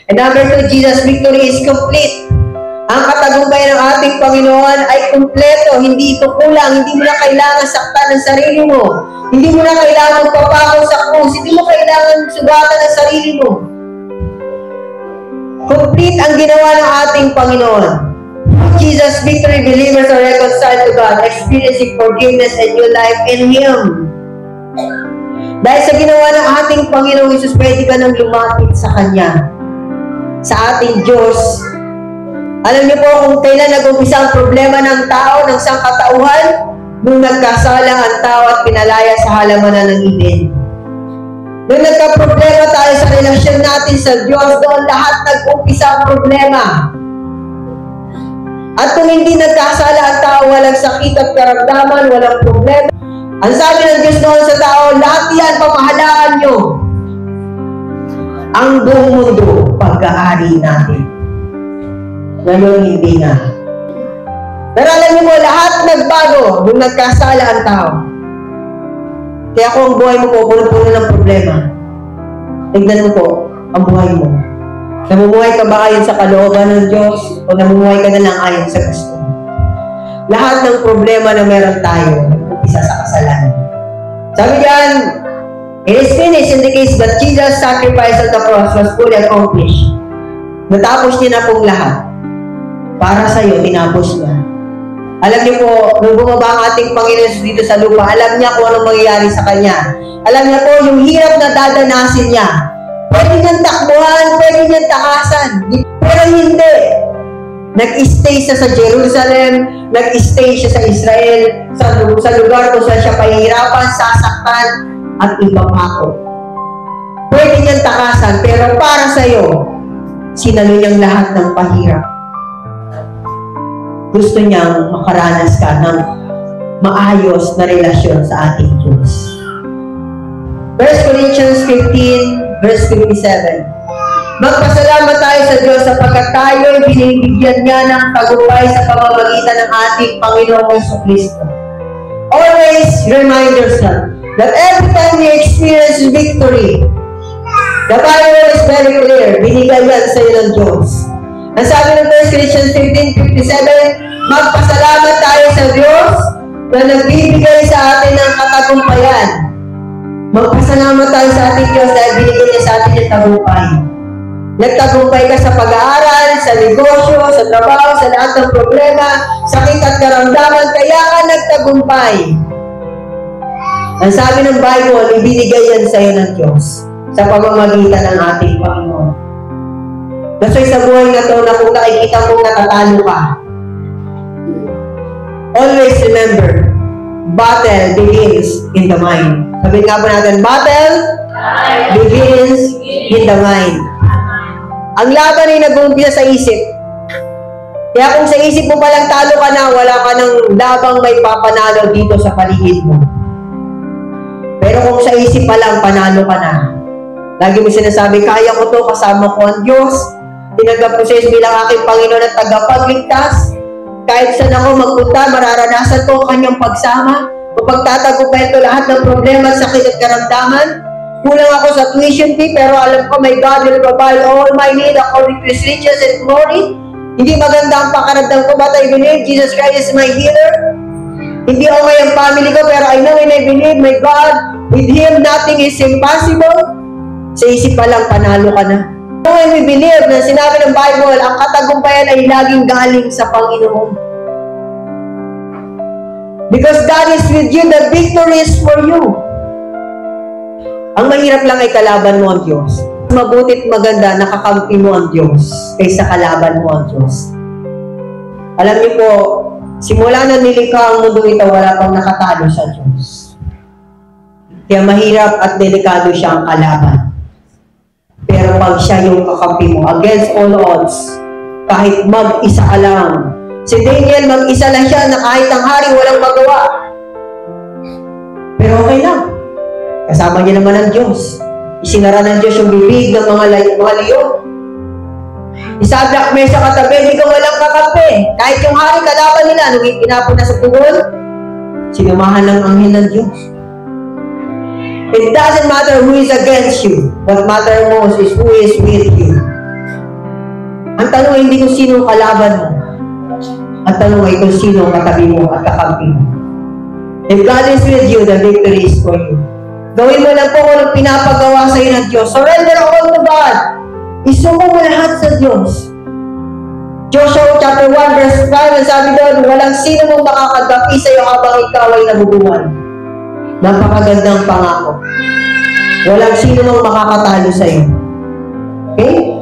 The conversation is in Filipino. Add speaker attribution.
Speaker 1: And number 2, Jesus' victory is complete. Ang katagumpayan ng ating Panginoon ay kumpleto, hindi ito kulang, hindi mo na kailangan saktan ng sarili mo. Hindi mo na kailangan papako sa krus, hindi mo kailangan sugatan ang sarili mo. Complete ang ginawa ng ating Panginoon. Jesus' victory, believers are reconciled to God, experiencing forgiveness and new life in Him. Dahil sa ginawa ng ating Panginoong Isus, pwede ka nang lumapit sa Kanya, sa ating Diyos. Alam niyo po kung kailan nag-umpisa ang problema ng tao, ng sangkatauhan, nung nagkasala ang tao at pinalaya sa halamanan ng Eden. Nung nagka-problema tayo sa relasyon natin sa Diyos, doon lahat nag-umpisa ang problema. At kung hindi nagkasala ang tao, walang sakit at karamdaman, walang problema. Ang sabi ng Diyos noon sa tao, lahat yan, pamahalaan nyo. Ang buong mundo, pag-aari natin. Ngayon, hindi na. Pero alam niyo mo, lahat nagbago nung nagkasala ang tao. Kaya kung ang buhay mo po, puno-puno ng problema, tignan mo po ang buhay mo. Namumuhay ka ba ayon sa kalooban ng Diyos o namumuhay ka na lang ayon sa gusto mo? Lahat ng problema na meron tayo, isa sa kasalanan. Sabi diyan, it is finished in the case that Jesus' sacrifice on the cross was fully accomplished. Natapos niya na pong lahat. Para sa iyo, tinapos niya. Alam niyo po, nung bumaba ang ating Panginoon dito sa lupa, alam niya kung anong mangyayari sa Kanya. Alam niya po, yung hirap na dadanasin niya. Pwede niyang takbuhan, pwede niyang takasan. Pero hindi. Nag-stay siya sa Jerusalem, nag-stay siya sa Israel, sa lugar kung saan siya pahihirapan, sasaktan, at ibang ako. Pwede niyang takasan, pero para sa iyo, sinalo niyang lahat ng pahirap. Gusto niyang makaranas ka ng maayos na relasyon sa ating Diyos. 1 Corinthians 15, verse 57. Magpasalamat tayo sa Diyos sapagkat tayo ay binibigyan niya ng tagumpay sa pamamagitan ng ating Panginoong Jesucristo. Always remind yourself that every time you experience victory, the Bible is very clear, binigay yan sa iyo ng Diyos. Ang sabi ng 1 Corinthians 15:57, magpasalamat tayo sa Diyos na nagbibigay sa atin ng katagumpayan. Magpasalamat tayo sa ating Diyos dahil binigay niya sa atin yung tagumpay. Nagtagumpay ka sa pag-aaral, sa negosyo, sa trabaho, sa lahat ng problema, sakit at karamdaman, kaya ka nagtagumpay. Ang sabi ng Bible, ibinigay yan sa iyo ng Diyos sa pamamagitan ng ating Panginoon. Kasi sa buhay na ito, na kung nakikita mong natatalo ka, always remember, battle begins in the mind. Sabihin nga po natin, battle begins in the mind. Ang laban ay nag-uumpisa sa isip. Kaya kung sa isip mo palang talo ka na, wala ka ng labang may papanalo dito sa paligid mo. Pero kung sa isip pa lang, panalo ka na. Lagi mo sinasabi, kaya ko to, kasama ko ang Diyos. Tinanggap ko siya bilang aking Panginoon at tagapagligtas. Kahit saan ako magpunta, mararanasan ko ang kanyang pagsama. Mapagtatagumpayan ko lahat ng problema at sakit at karamdaman. Kulang ako sa tuition fee, pero alam ko, my God will provide all my need according to His riches and glory. Hindi maganda ang pakaramdam ko, but I believe Jesus Christ is my healer. Hindi okay ang family ko, pero I know and I believe, my God, with Him nothing is impossible. Sa isip pa lang, panalo ka na. When we believe na sinabi ng Bible, ang katagumpayan ay laging galing sa Panginoon. Because God is with you, the victory is for you. Ang mahirap lang ay kalaban mo ang Diyos. Mabutit maganda, nakakampi mo ang Diyos kaysa kalaban mo ang Diyos. Alam niyo po, simula na nilikha ang mundo ito, wala pang nakatalo sa Diyos. Kaya mahirap at delikado siya ang kalaban. Pero pag siya yung kakampi mo, against all odds, kahit mag-isa ka lang. Si Daniel, mag-isa lang siya na kahit ang hari walang magawa. Pero okay lang. Kasama niya naman ang Diyos. Isinara ng Diyos yung bibig ng mga leon. Isadak may sa katabi, di ka walang kakampi. Kahit yung hari kalaban nila, nung itinapon na sa pugon, sinumahan ng anghel ng Diyos. It doesn't matter who is against you. What matters most is who is with you. Ang tanong ay hindi kung sino ang kalaban mo. Ang tanong ay kung sino ang katabi mo at kakampi mo. If God is with you, the victory is for you. Gawin mo lang po kung anong pinapagawa sa iyo ng Diyos. Surrender all to God. Isuko mo lahat sa Diyos. Joshua chapter 1 verse 5, sabi doon, walang sino mong makakagapi sa iyo habang ikaw ay nabubuhay. Napakagandang pangako. Walang sino mong makakatalo sa iyo. Okay?